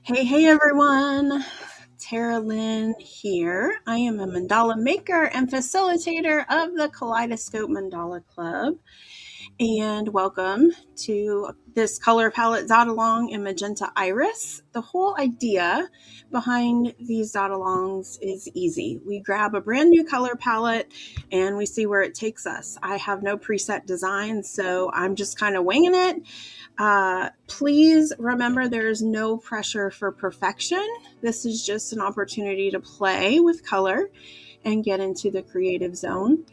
Hey everyone, Tara Lynn here. I am a mandala maker and facilitator of the Kaleidoscope Mandala Club. And welcome to this color palette dot along in Magenta Iris. The whole idea behind these dot alongs is easy. We grab a brand new color palette and we see where it takes us. I have no preset design, so I'm just kind of winging it. Please remember there is no pressure for perfection. This is just an opportunity to play with color and get into the creative zone.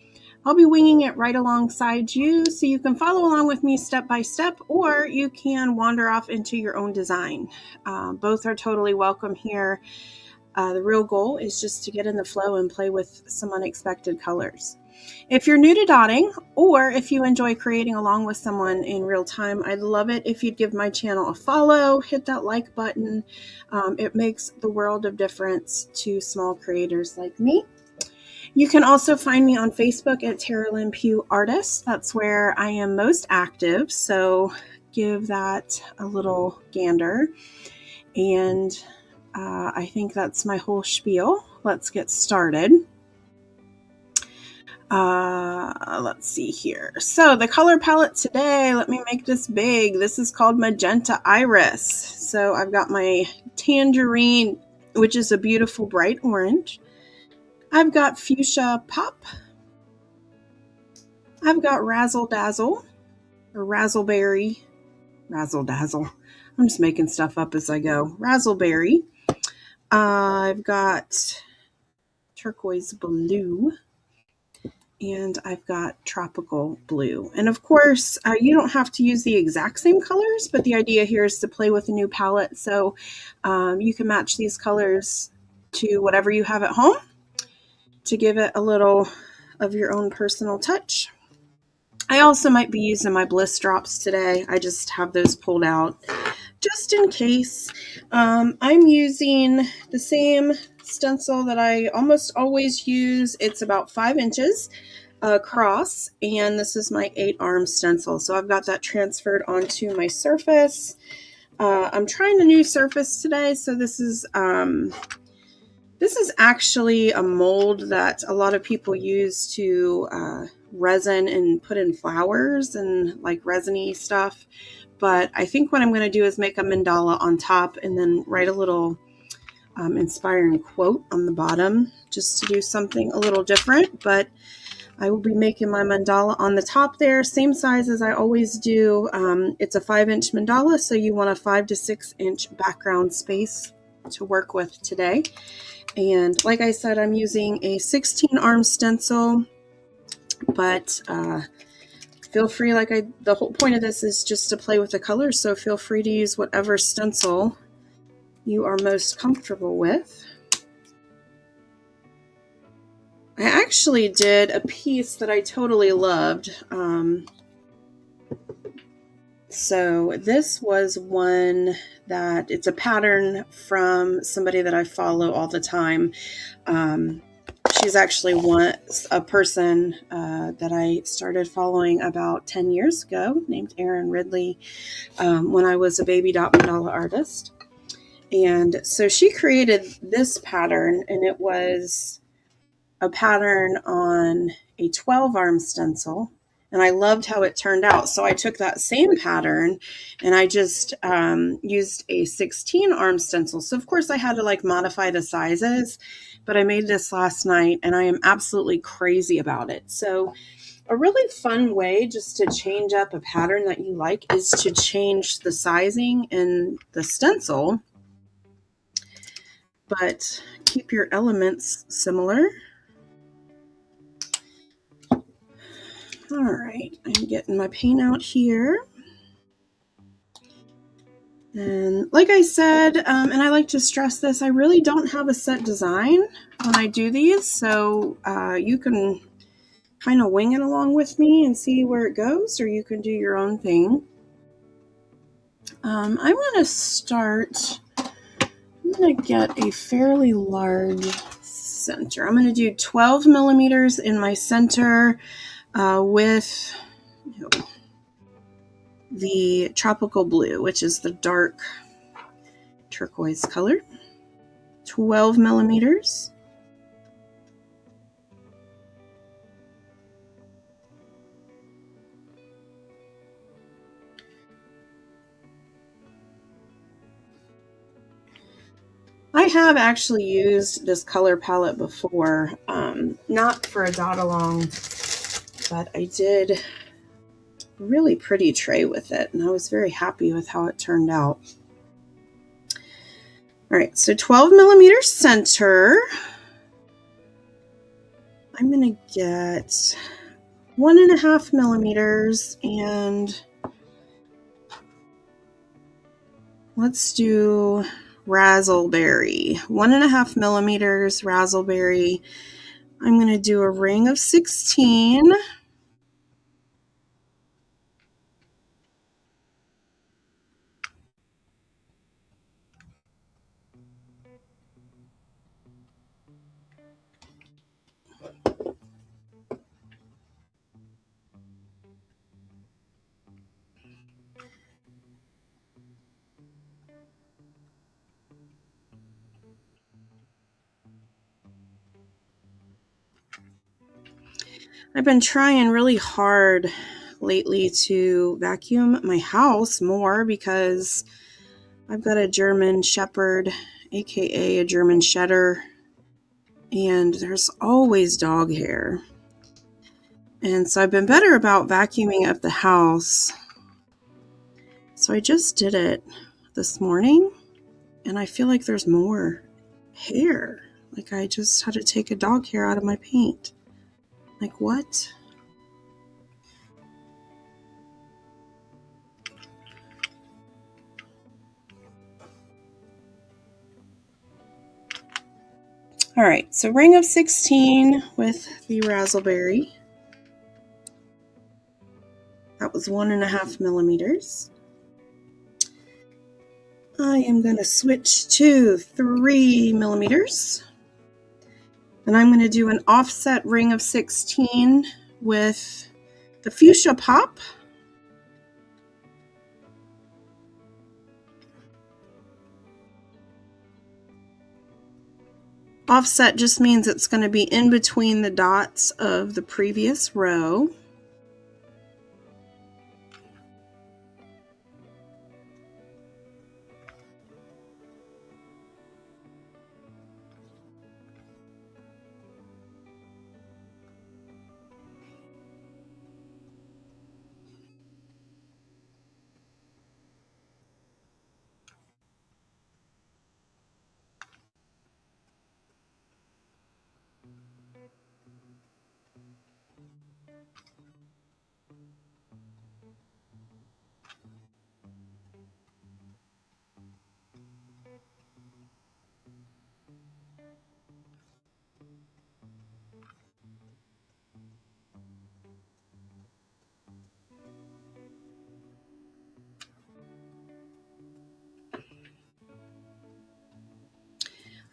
I'll be winging it right alongside you so you can follow along with me step by step, or you can wander off into your own design. Both are totally welcome here. The real goal is just to get in the flow and play with some unexpected colors. If you're new to dotting, or if you enjoy creating along with someone in real time, I'd love it if you'd give my channel a follow, hit that like button. It makes the world of difference to small creators like me. You can also find me on Facebook at Tara Lynn Pugh Artist. That's where I am most active, so give that a little gander. And I think that's my whole spiel. Let's get started. Let's see here. So the color palette today, let me make this big. This is called Magenta Iris. So I've got my Tangerine, which is a beautiful bright orange. I've got Fuchsia Pop. I've got Razzle Dazzle, or Razzleberry. Razzle Dazzle. I'm just making stuff up as I go. Razzleberry. I've got Turquoise Blue. And I've got Tropical Blue. And of course, you don't have to use the exact same colors, but the idea here is to play with a new palette. So you can match these colors to whatever you have at home to give it a little of your own personal touch. I also might be using my bliss drops today. I just have those pulled out just in case. I'm using the same stencil that I almost always use. It's about 5 inches across, and this is my 8-arm stencil. So I've got that transferred onto my surface. I'm trying a new surface today, so this is actually a mold that a lot of people use to resin and put in flowers and like resiny stuff. But I think what I'm going to do is make a mandala on top and then write a little inspiring quote on the bottom just to do something a little different. But I will be making my mandala on the top there, same size as I always do. It's a 5-inch mandala, so you want a 5 to 6 inch background space to work with today. And like I said, I'm using a 16-arm stencil, but feel free, the whole point of this is just to play with the colors, so feel free to use whatever stencil you are most comfortable with. I actually did a piece that I totally loved. So this was one that it's a pattern from somebody that I follow all the time. She's actually a person that I started following about 10 years ago, named Erin Ridley, when I was a baby dot mandala artist. And so she created this pattern, and it was a pattern on a 12-arm stencil. And I loved how it turned out. So I took that same pattern and I just used a 16-arm stencil. So of course I had to modify the sizes, but I made this last night and I am absolutely crazy about it. So a really fun way just to change up a pattern that you like is to change the sizing in the stencil, but keep your elements similar. All right, I'm getting my paint out here. And like I said, and I like to stress this, I really don't have a set design when I do these, so you can kind of wing it along with me and see where it goes, or you can do your own thing. I'm going to start, I'm going to get a fairly large center. I'm going to do 12 millimeters in my center with the Tropical Blue, which is the dark turquoise color. 12 millimeters. I have actually used this color palette before, not for a dot along, but I did a really pretty tray with it, and I was very happy with how it turned out. All right, so 12 millimeter center. I'm going to get 1.5 millimeters, and let's do razzleberry. 1.5 millimeters razzleberry. I'm going to do a ring of 16. I've been trying really hard lately to vacuum my house more because I've got a German Shepherd, aka a German Shedder, and there's always dog hair. And so I've been better about vacuuming up the house. So I just did it this morning, and I feel like there's more hair. Like I just had to take a dog hair out of my paint. Like what? All right, so ring of 16 with the razzleberry. That was 1.5 millimeters. I am going to switch to 3 millimeters. And I'm going to do an offset ring of 16 with the Fuchsia Pop. Offset just means it's going to be in between the dots of the previous row.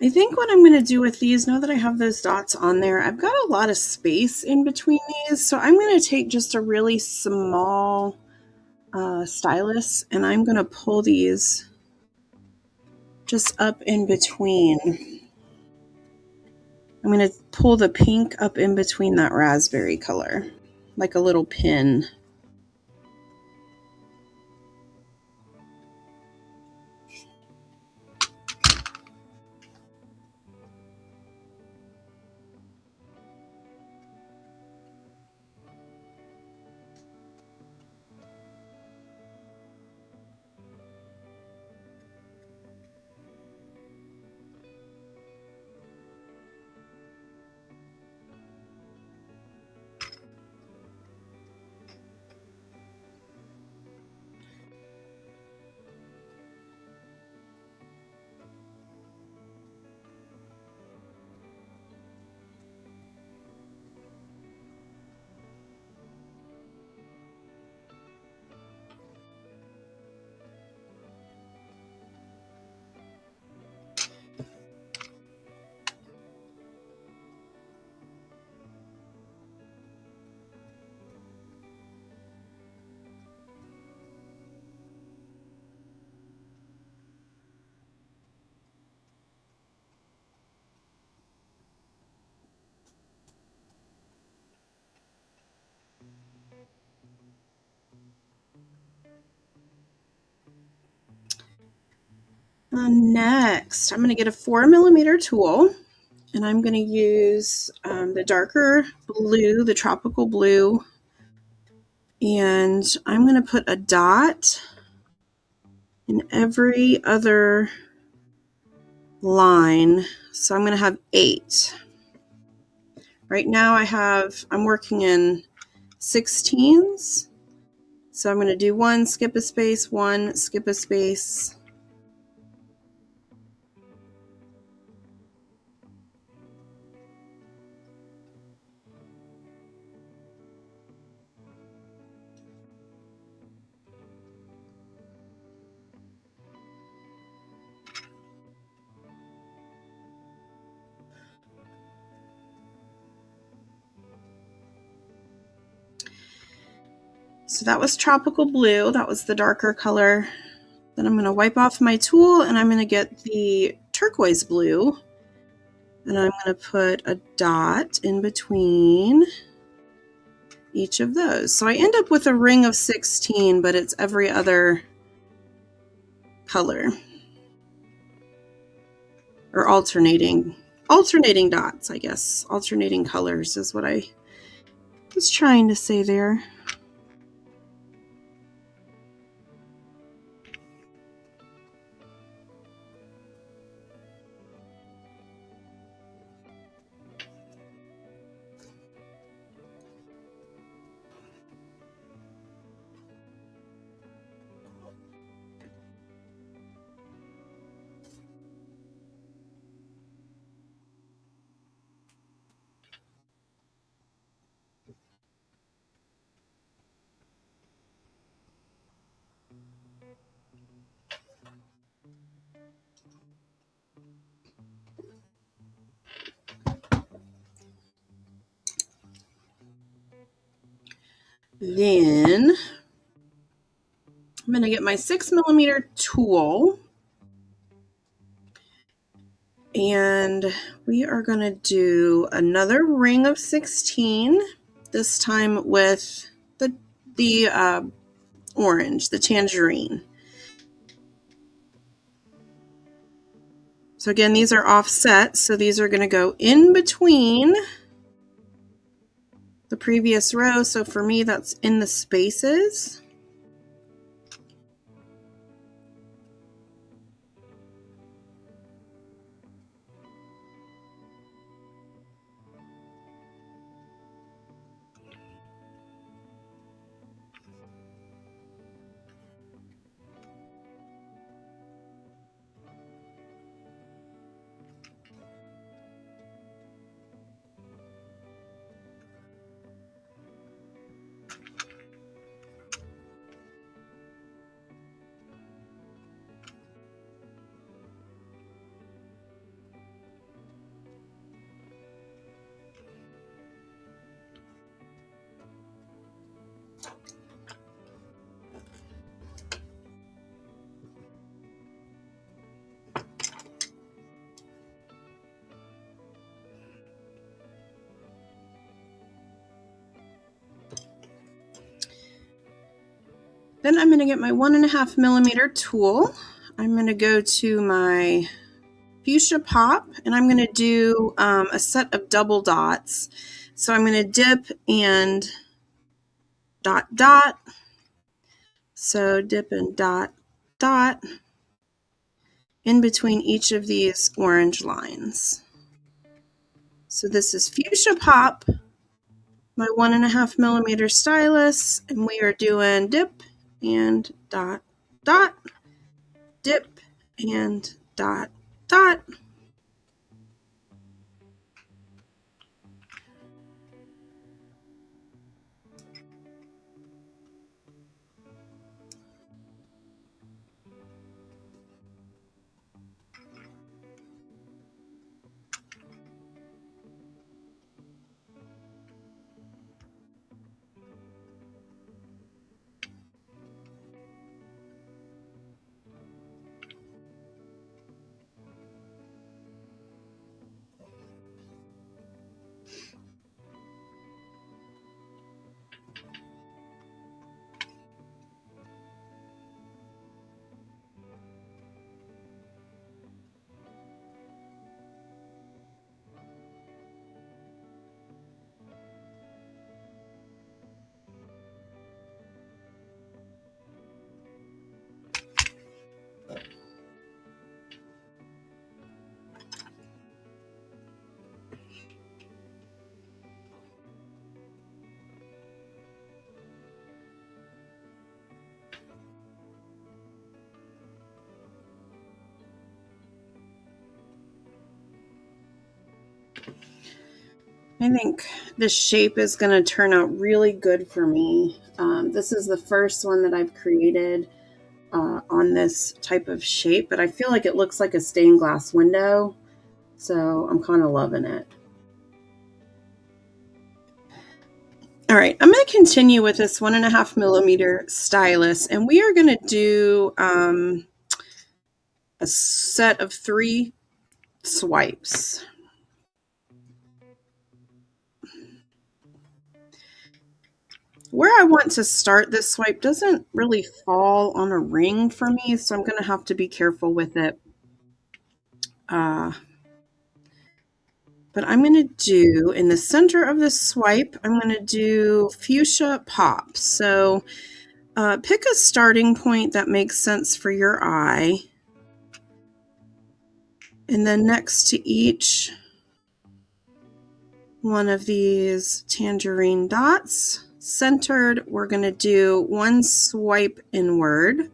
I think what I'm going to do with these, now that I have those dots on there, I've got a lot of space in between these, so I'm going to take just a really small stylus, and I'm going to pull these just up in between. I'm going to pull the pink up in between that raspberry color, like a little pin. Next, I'm going to get a 4mm tool, and I'm going to use the darker blue, the tropical blue, and I'm going to put a dot in every other line. So I'm going to have 8. Right now I'm working in 16s. So I'm going to do 1, skip a space, 1, skip a space. So that was tropical blue. That was the darker color. Then I'm going to wipe off my tool, and I'm going to get the turquoise blue, and I'm going to put a dot in between each of those. So I end up with a ring of 16, but it's every other color, or alternating dots, I guess. Alternating colors is what I was trying to say there. Then I'm going to get my 6mm tool, and we are going to do another ring of 16, this time with the orange, the tangerine. So again, these are offset, so these are going to go in between the previous row. So for me, that's in the spaces. Then I'm going to get my 1.5mm tool. I'm going to go to my Fuchsia Pop, and I'm going to do a set of double dots. So I'm going to dip and dot, dot. So dip and dot, dot in between each of these orange lines. So this is Fuchsia Pop, my 1.5mm stylus, and we are doing dip and dot, dot, dip and dot, dot. I think this shape is going to turn out really good for me. This is the first one that I've created on this type of shape, but I feel like it looks like a stained glass window, so I'm kind of loving it. All right, I'm going to continue with this 1.5 millimeter stylus, and we are going to do a set of 3 swipes. Where I want to start this swipe doesn't really fall on a ring for me, so I'm going to have to be careful with it. But I'm going to do, in the center of the swipe, I'm going to do Fuchsia Pop. So pick a starting point that makes sense for your eye. And then next to each one of these tangerine dots, centered, we're going to do 1 swipe inward.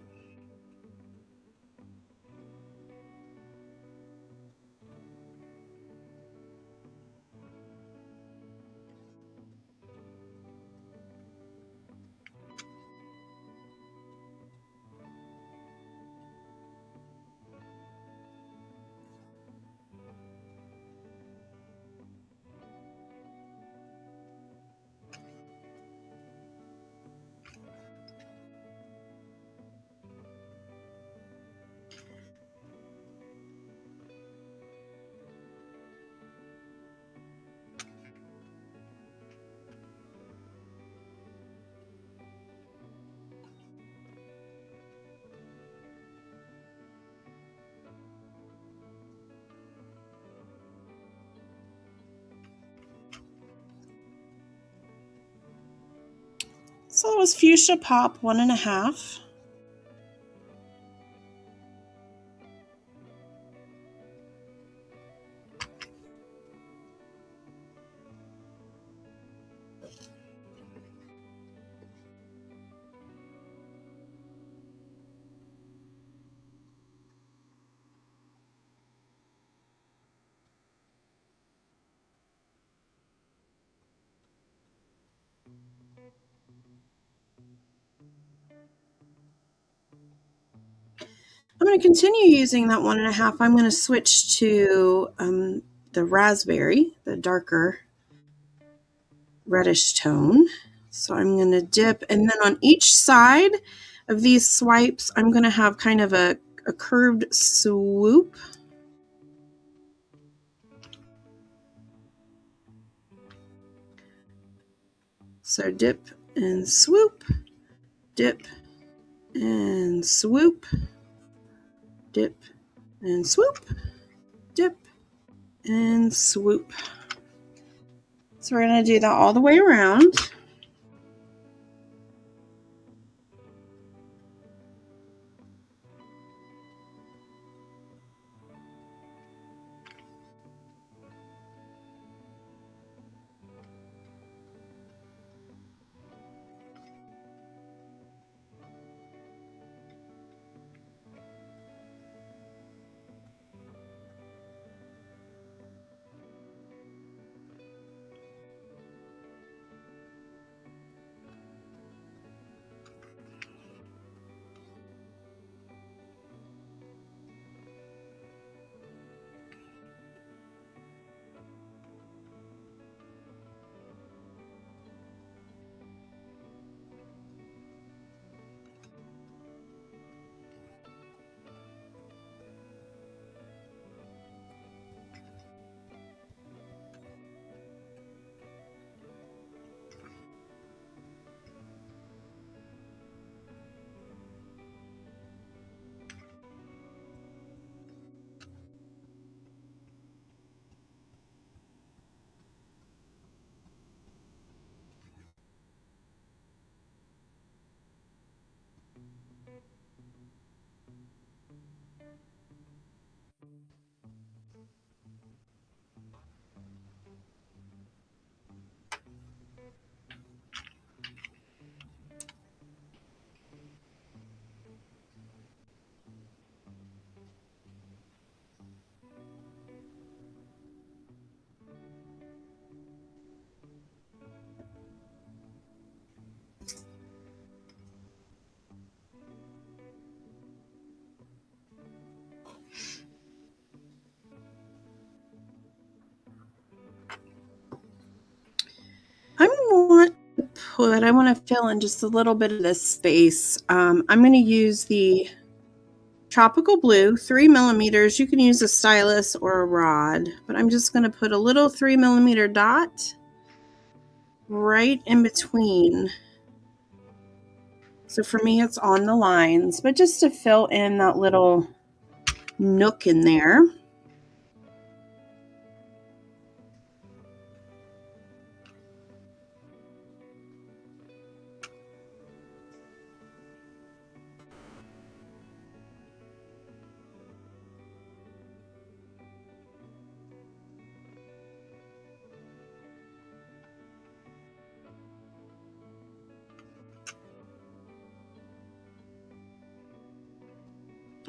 So it was Fuchsia Pop 1.5. I'm going to continue using that 1.5. I'm going to switch to the raspberry, the darker reddish tone. So I'm going to dip, and then on each side of these swipes, I'm going to have kind of a curved swoop. So dip and swoop, dip and swoop, dip and swoop, dip and swoop. So we're going to do that all the way around. I want to fill in just a little bit of this space. I'm going to use the Tropical Blue 3 millimeters. You can use a stylus or a rod, but I'm just going to put a little 3 millimeter dot right in between. So for me, it's on the lines, but just to fill in that little nook in there.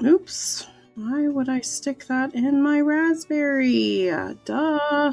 Oops, why would I stick that in my raspberry? Duh.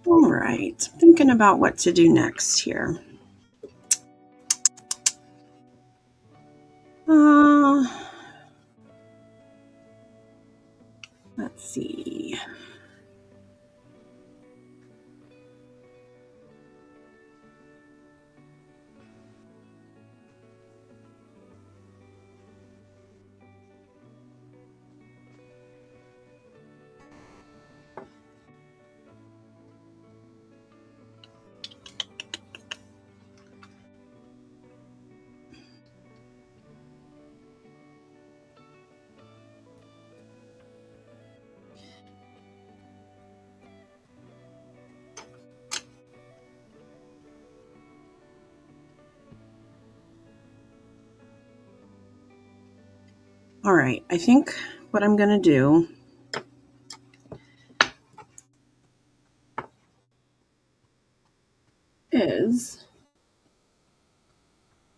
All right, thinking about what to do next here. Let's see. All right, I think what I'm going to do is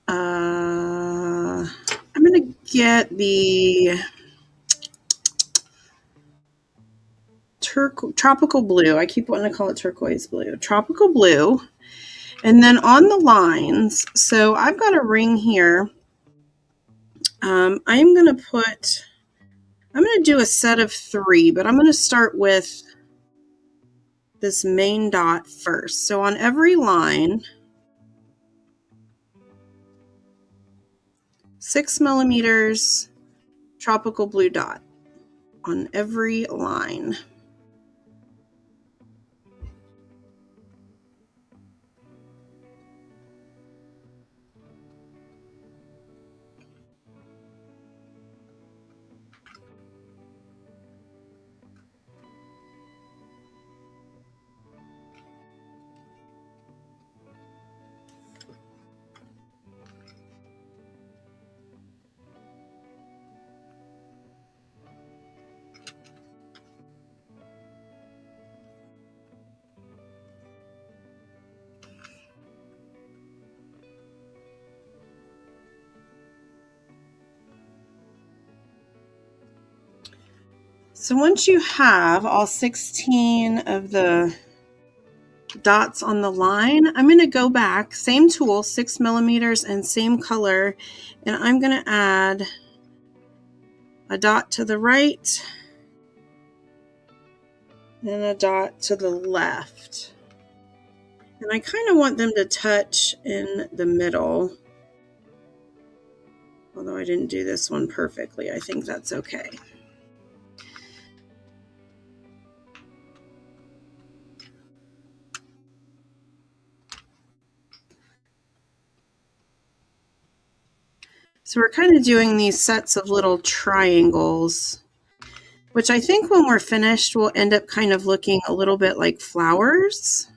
I'm going to get the tropical blue. I keep wanting to call it turquoise blue. Tropical blue. And then on the lines, so I've got a ring here. I'm going to do a set of 3, but I'm going to start with this main dot first. So on every line, 6 millimeters tropical blue dot on every line. So once you have all 16 of the dots on the line, I'm going to go back, same tool, 6 millimeters and same color, and I'm going to add a dot to the right and a dot to the left. And I kind of want them to touch in the middle. Although I didn't do this one perfectly, I think that's okay. So we're kind of doing these sets of little triangles, which I think when we're finished will end up kind of looking a little bit like flowers,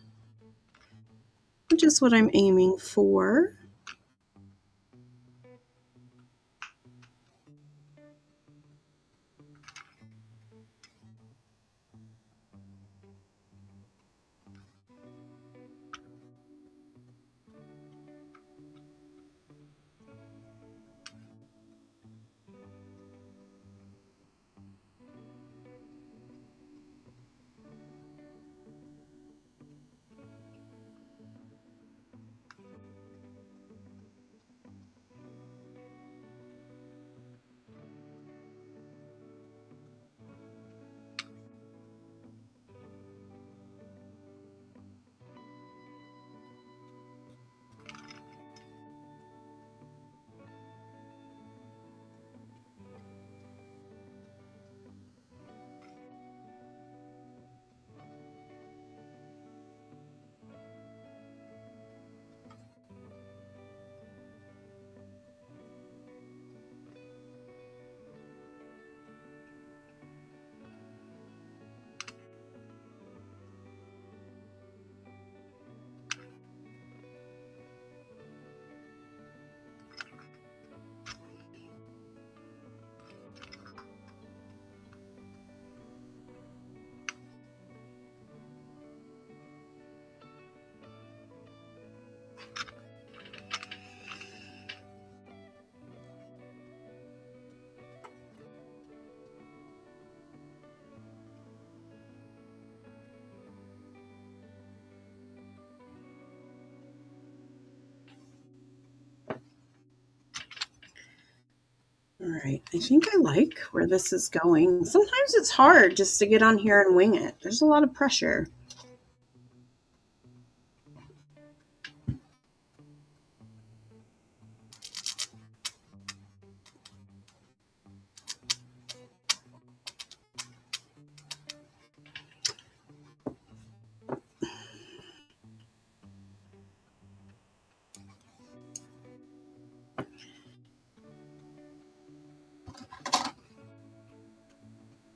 which is what I'm aiming for. All right, I think I like where this is going. Sometimes it's hard just to get on here and wing it. There's a lot of pressure.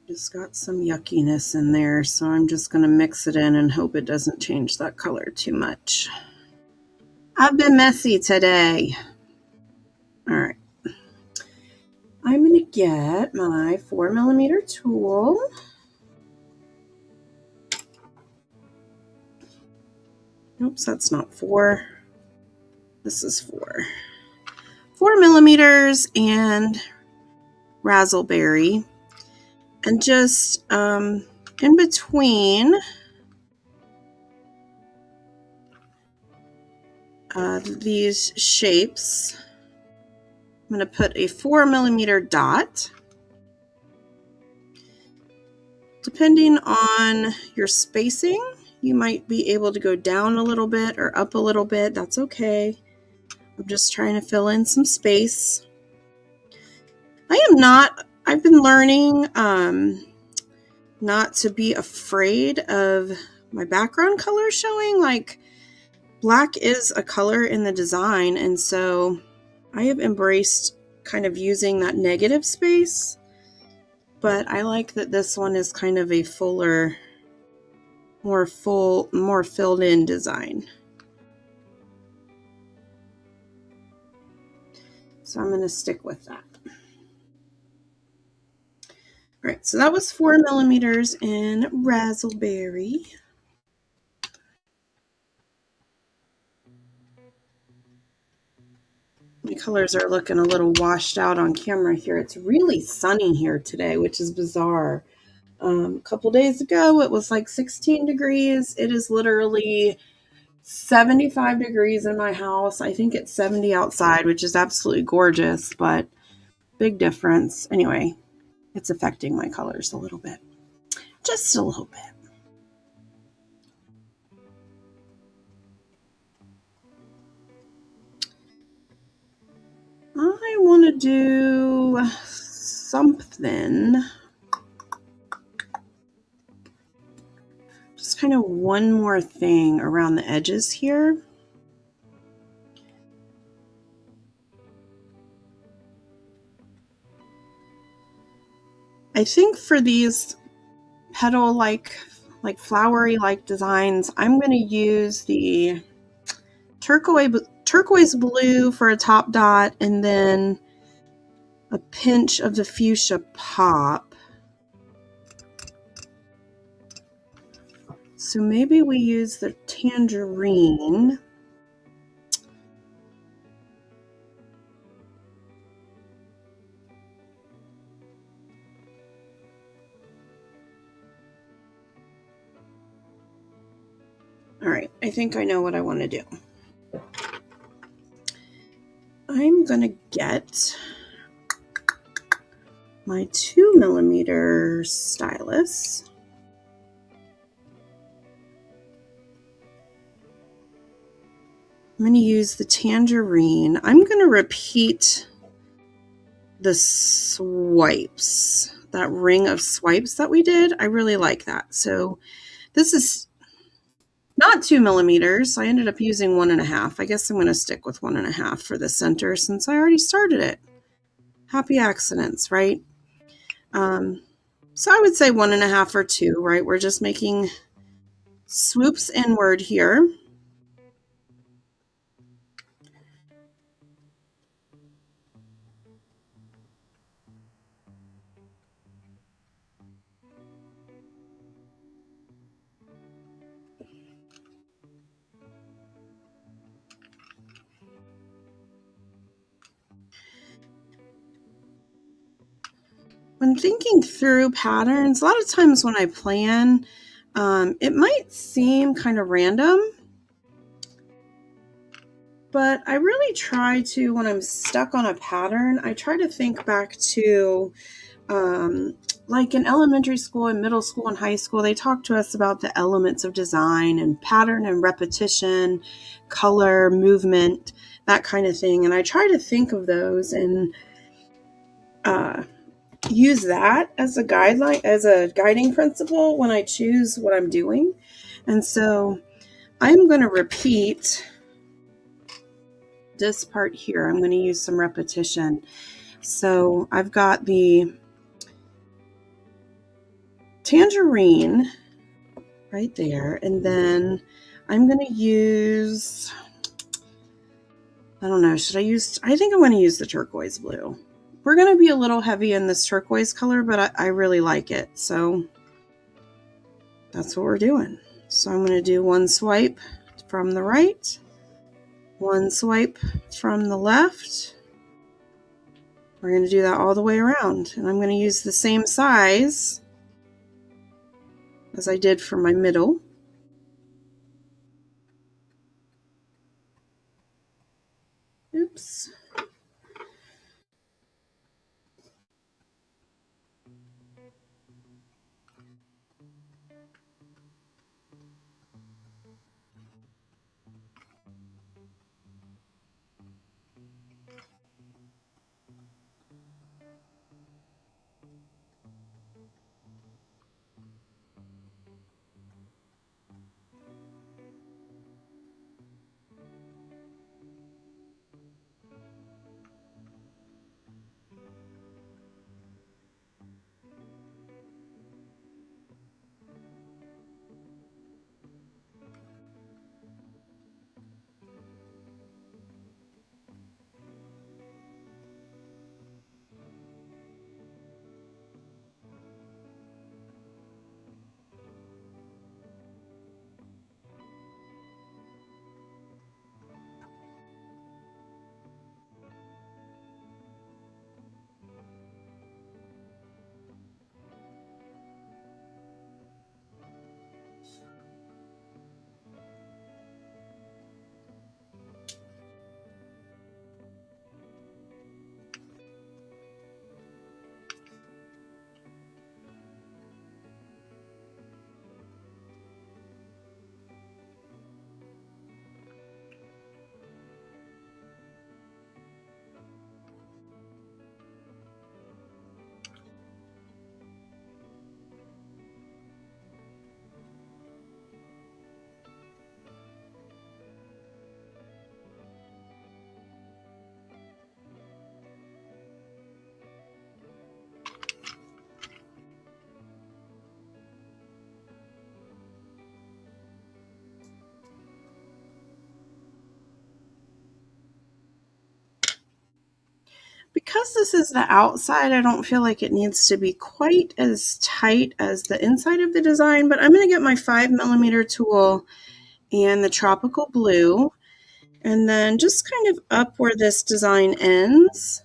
It's got some yuckiness in there, so I'm just going to mix it in and hope it doesn't change that color too much. I've been messy today. All right. I'm going to get my 4mm tool. Oops, that's not 4. This is 4. 4mm and razzleberry. And just in between these shapes, I'm going to put a 4mm dot. Depending on your spacing, you might be able to go down a little bit or up a little bit. That's okay. I'm just trying to fill in some space. I've been learning not to be afraid of my background color showing. Like, black is a color in the design, and so I have embraced kind of using that negative space, but I like that this one is kind of a fuller, more filled in design. So I'm going to stick with that. All right, so that was 4mm in razzleberry. My colors are looking a little washed out on camera here. It's really sunny here today, which is bizarre. A couple days ago, it was like 16 degrees. It is literally 75 degrees in my house. I think it's 70 outside, which is absolutely gorgeous, but big difference. Anyway, it's affecting my colors a little bit. Just a little bit. to do something, just kind of one more thing around the edges here. I think for these petal-like, like flowery-like designs, I'm going to use the turquoise blue for a top dot, and then a pinch of the fuchsia pop. So maybe we use the tangerine. All right, I think I know what I want to do. I'm going to get my 2mm stylus. I'm going to use the tangerine. I'm going to repeat the swipes, that ring of swipes that we did. I really like that. So this is not 2mm. I ended up using 1.5. I guess I'm going to stick with 1.5 for the center since I already started it. Happy accidents, right? So I would say 1.5 or 2, right? We're just making swoops inward here. When thinking through patterns, a lot of times when I plan, it might seem kind of random, but I really try to, when I'm stuck on a pattern, I try to think back to, like in elementary school and middle school and high school, they talk to us about the elements of design and pattern and repetition, color, movement, that kind of thing. And I try to think of those and use that as a guideline, as a guiding principle when I choose what I'm doing. And so I'm going to repeat this part here. I'm going to use some repetition. So I've got the tangerine right there, and then I'm going to use, I don't know, I think I'm going to use the turquoise blue. We're going to be a little heavy in this turquoise color, but I really like it. So that's what we're doing. So I'm going to do one swipe from the right, one swipe from the left. We're going to do that all the way around. And I'm going to use the same size as I did for my middle. Oops. Because this is the outside, I don't feel like it needs to be quite as tight as the inside of the design, but I'm going to get my 5mm tool and the tropical blue, and then just kind of up where this design ends,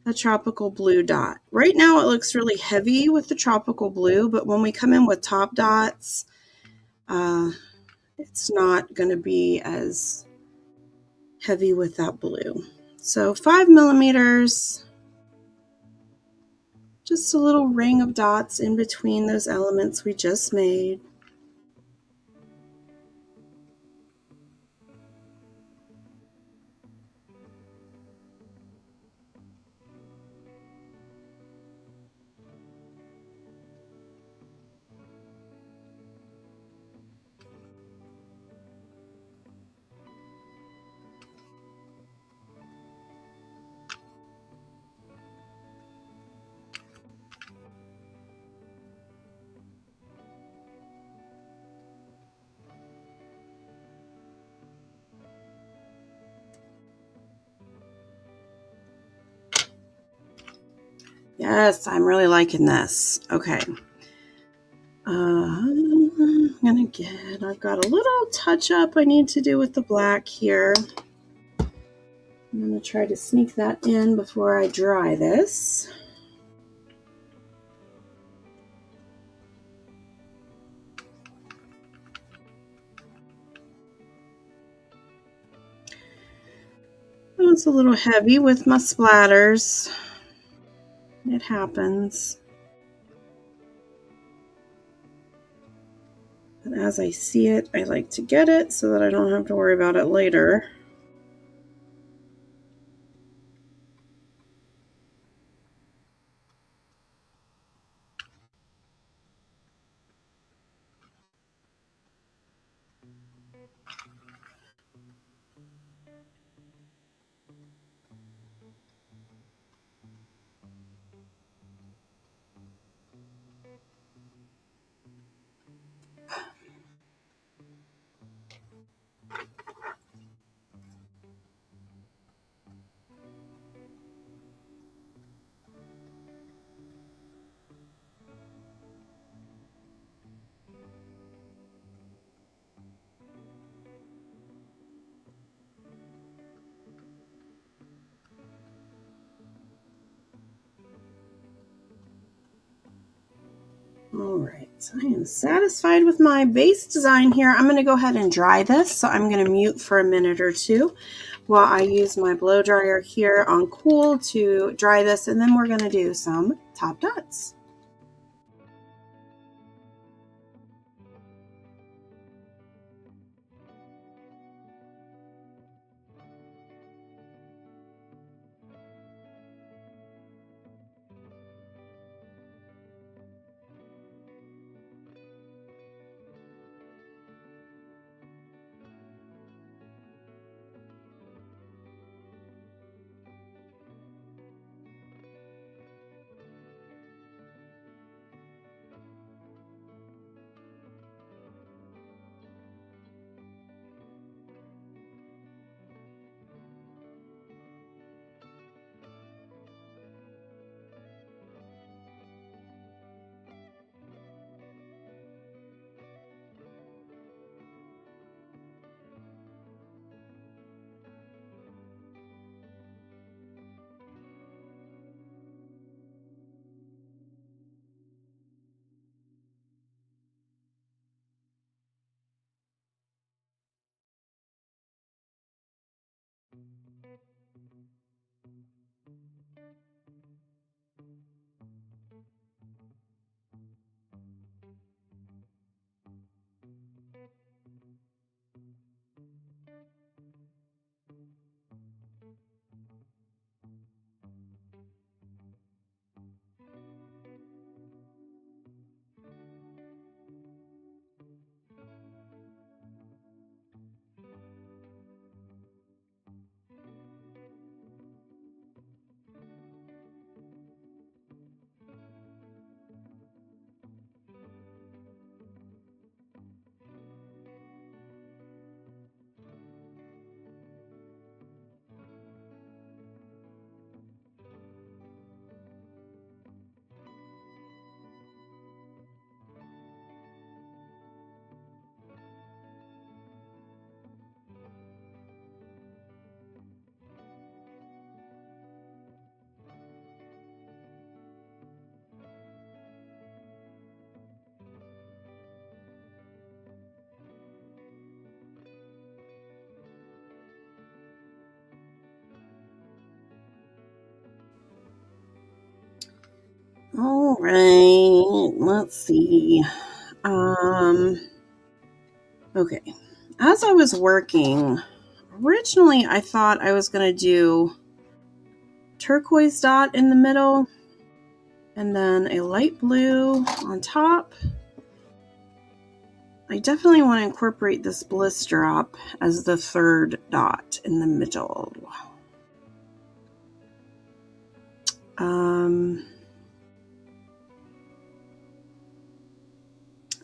the tropical blue dot. Right now it looks really heavy with the tropical blue, but when we come in with top dots, it's not going to be as heavy with that blue. So 5mm, just a little ring of dots in between those elements we just made. Yes, I'm really liking this. Okay. I've got a little touch up I need to do with the black here. I'm going to try to sneak that in before I dry this. Oh, it's a little heavy with my splatters. It happens. But as I see it, I like to get it so that I don't have to worry about it later. All right, so I am satisfied with my base design here. I'm going to go ahead and dry this. So I'm going to mute for a minute or two while I use my blow dryer here on cool to dry this, and then we're going to do some top dots. right, let's see. Okay. As I was working, originally I thought I was going to do turquoise dot in the middle and then a light blue on top. I definitely want to incorporate this bliss drop as the third dot in the middle.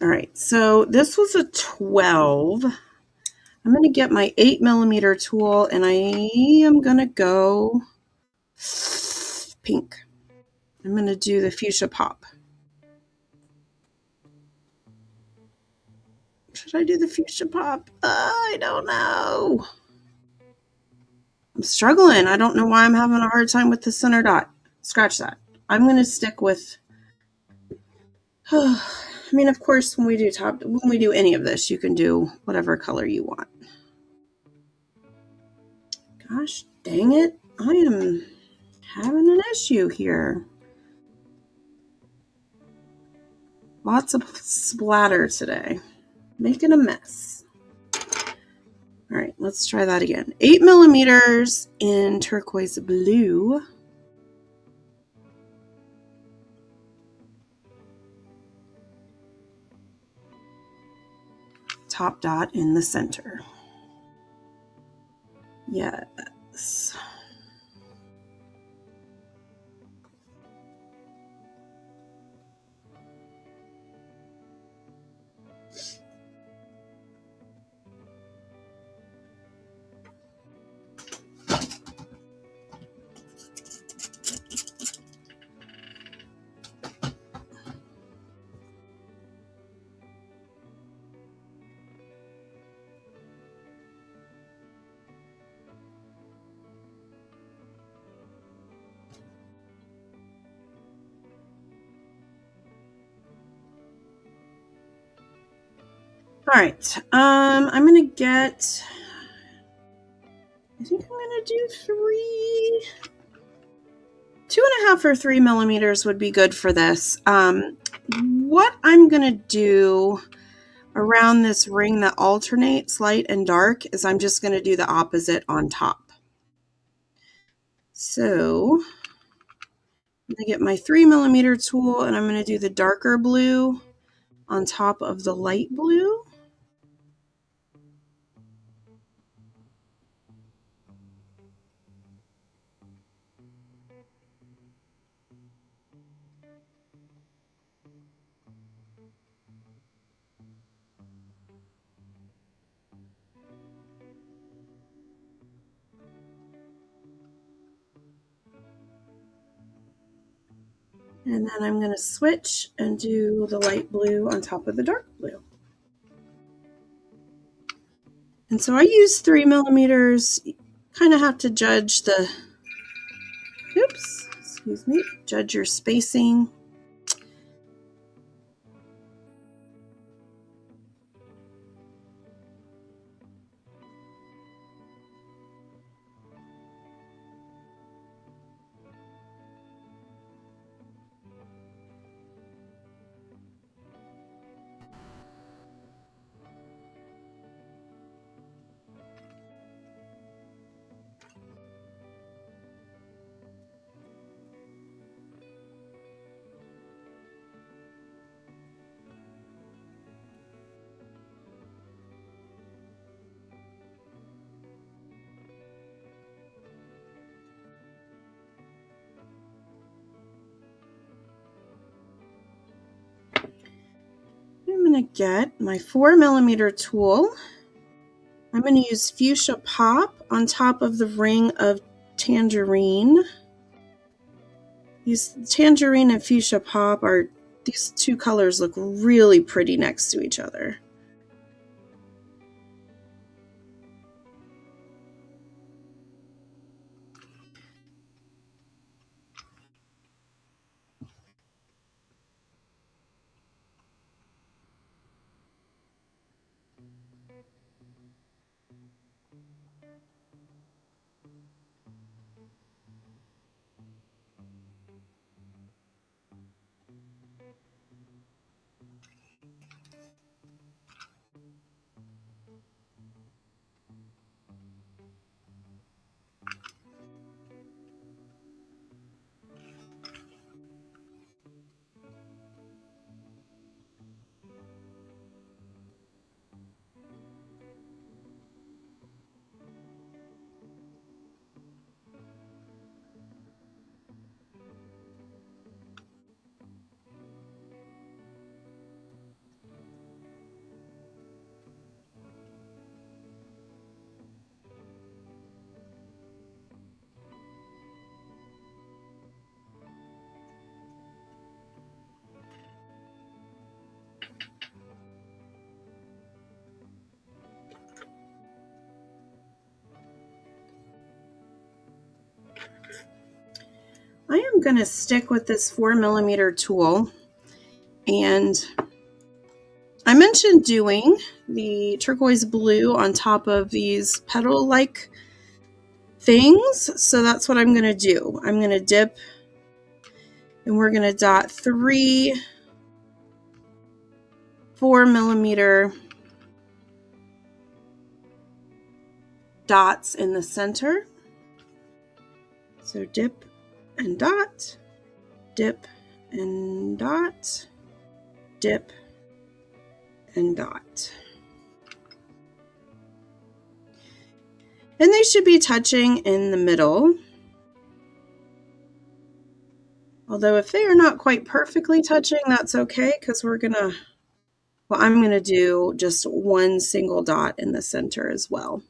All right, so this was a 12. I'm going to get my 8mm tool and I am going to go pink. I'm going to do the fuchsia pop. Should I do the fuchsia pop? I don't know. I'm struggling. I don't know why I'm having a hard time with the center dot. Scratch that. I'm going to stick with... I mean, of course, when we do any of this, you can do whatever color you want. Gosh, dang it. I am having an issue here. Lots of splatter today. Making a mess. All right, let's try that again. 8mm in turquoise blue. Top dot in the center. Yes. All right, I'm gonna get, I think I'm gonna do 2.5 or 3mm would be good for this. What I'm gonna do around this ring that alternates light and dark is I'm just gonna do the opposite on top. So I'm gonna get my 3mm tool and I'm gonna do the darker blue on top of the light blue. And then I'm going to switch and do the light blue on top of the dark blue. And so I use 3mm. Kind of have to judge the, judge your spacing. I'm going to get my 4mm tool. I'm going to use Fuchsia Pop on top of the ring of Tangerine. These Tangerine and Fuchsia Pop are, these two colors look really pretty next to each other. I am going to stick with this 4mm tool, and I mentioned doing the turquoise blue on top of these petal-like things, so that's what I'm going to do. I'm going to dip, and we're going to dot 3 4mm dots in the center. So dip and dot, dip and dot, dip and dot. And they should be touching in the middle. Although if they are not quite perfectly touching, that's okay, because I'm going to do just one single dot in the center as well.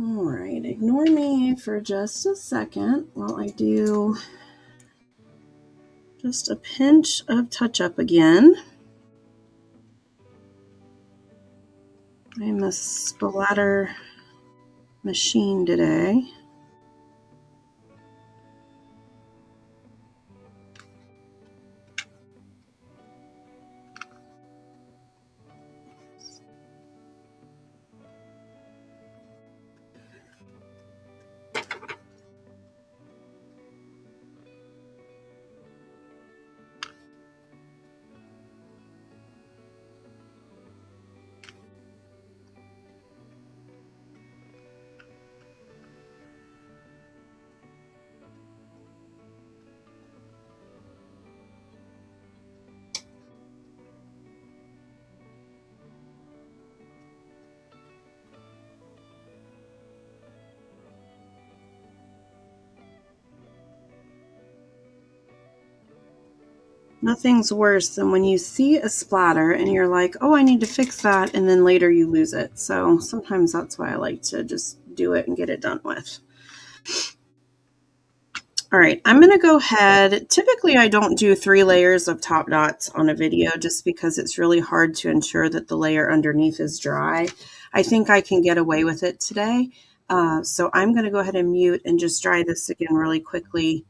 All right, ignore me for just a second while I do just a pinch of touch-up again. I'm a splatter machine today. Nothing's worse than when you see a splatter and you're like, oh, I need to fix that, and then later you lose it. So sometimes that's why I like to just do it and get it done with. All right, I'm going to go ahead. Typically, I don't do 3 layers of top dots on a video just because it's really hard to ensure that the layer underneath is dry. I think I can get away with it today. So I'm going to go ahead and mute and just dry this again really quickly.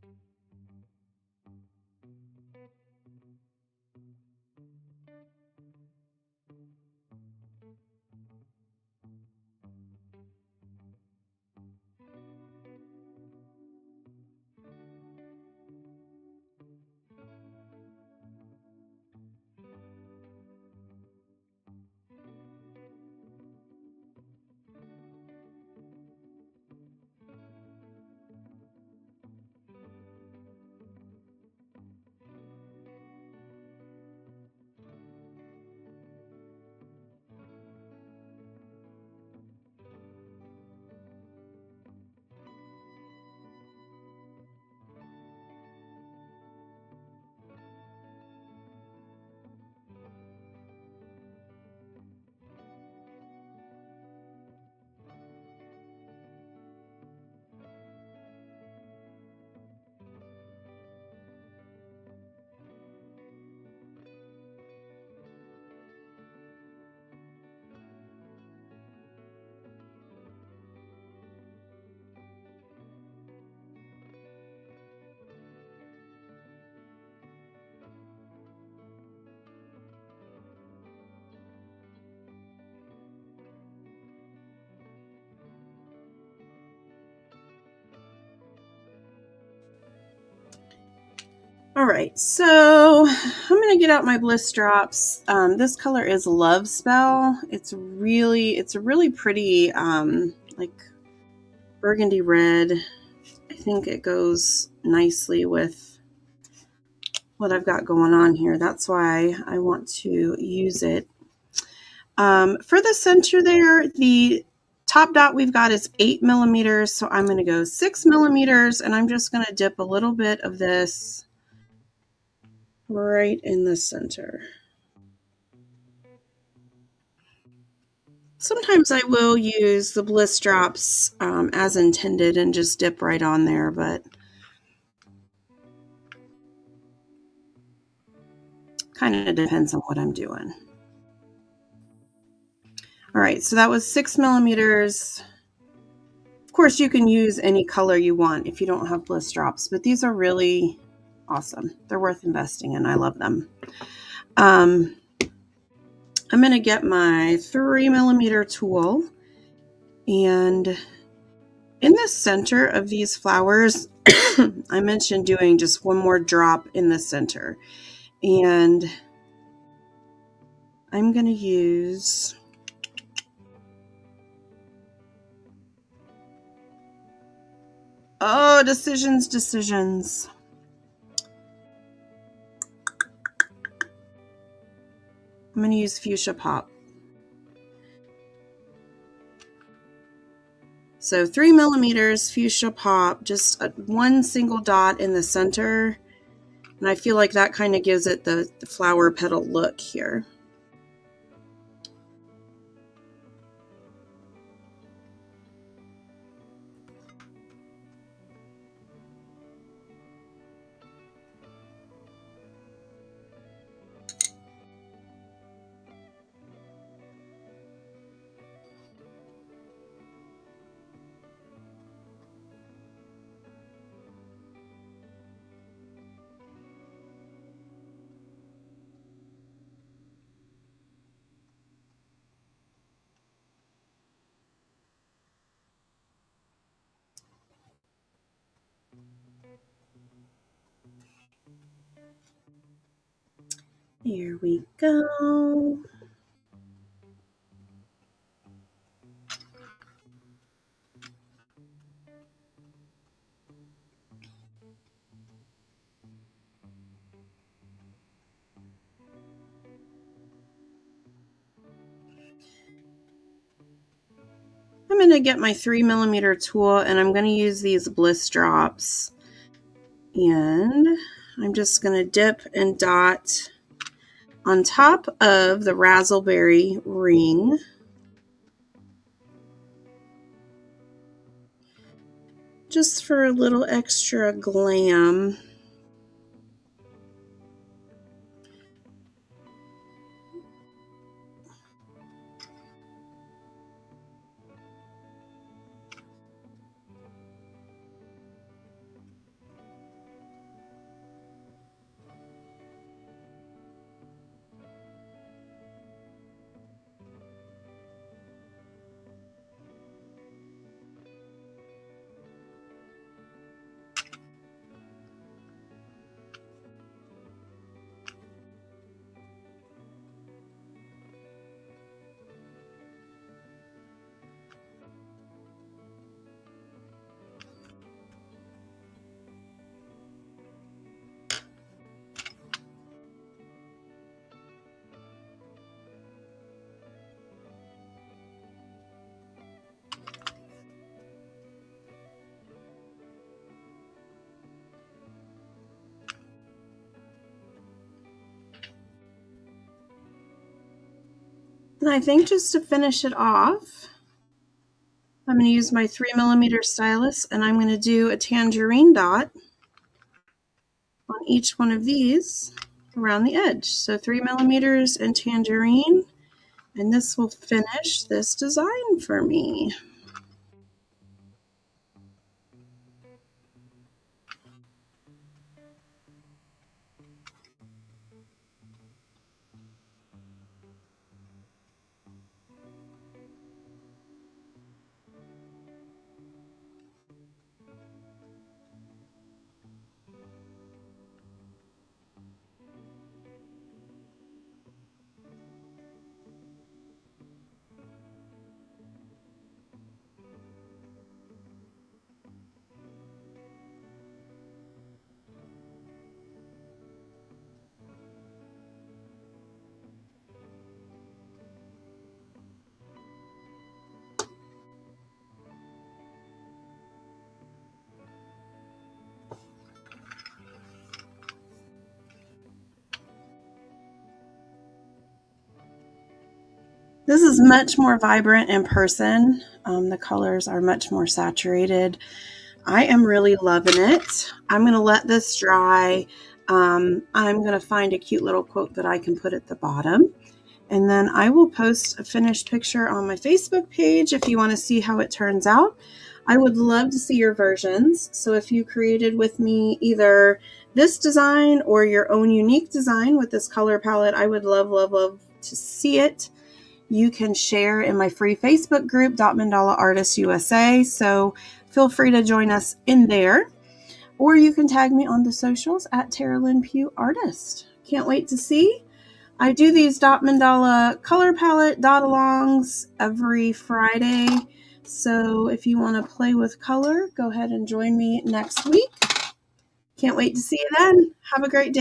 All right, so I'm going to get out my bliss drops. This color is Love Spell. It's a really pretty, like burgundy red. I think it goes nicely with what I've got going on here. That's why I want to use it. For the center there, the top dot we've got is 8 millimeters. So I'm going to go 6 millimeters, and I'm just going to dip a little bit of this right in the center. Sometimes I will use the bliss drops as intended and just dip right on there, but kind of depends on what I'm doing. All right, so that was 6 millimeters. Of course, you can use any color you want if you don't have bliss drops, but these are really awesome. They're worth investing in. I love them. I'm going to get my 3 millimeter tool, and in the center of these flowers, I mentioned doing just one more drop in the center, and I'm going to use decisions. I'm going to use Fuchsia Pop. So 3 millimeters Fuchsia Pop, just one single dot in the center. And I feel like that kind of gives it the flower petal look here. Here we go. I'm going to get my 3 millimeter tool, and I'm going to use these bliss drops, and I'm just going to dip and dot on top of the raspberry ring. Just for a little extra glam. And I think just to finish it off, I'm going to use my 3mm stylus, and I'm going to do a tangerine dot on each one of these around the edge. So 3mm and tangerine, and this will finish this design for me. This is much more vibrant in person. The colors are much more saturated. I am really loving it. I'm going to let this dry. I'm going to find a cute little quote that I can put at the bottom. And then I will post a finished picture on my Facebook page if you want to see how it turns out. I would love to see your versions. So if you created with me either this design or your own unique design with this color palette, I would love, love, love to see it. You can share in my free Facebook group, Mandala Artists USA. So feel free to join us in there. Or you can tag me on the socials at Tara Lynn Pugh Artist. Can't wait to see. I do these Dot Mandala color palette dot alongs every Friday. So if you want to play with color, go ahead and join me next week. Can't wait to see you then. Have a great day.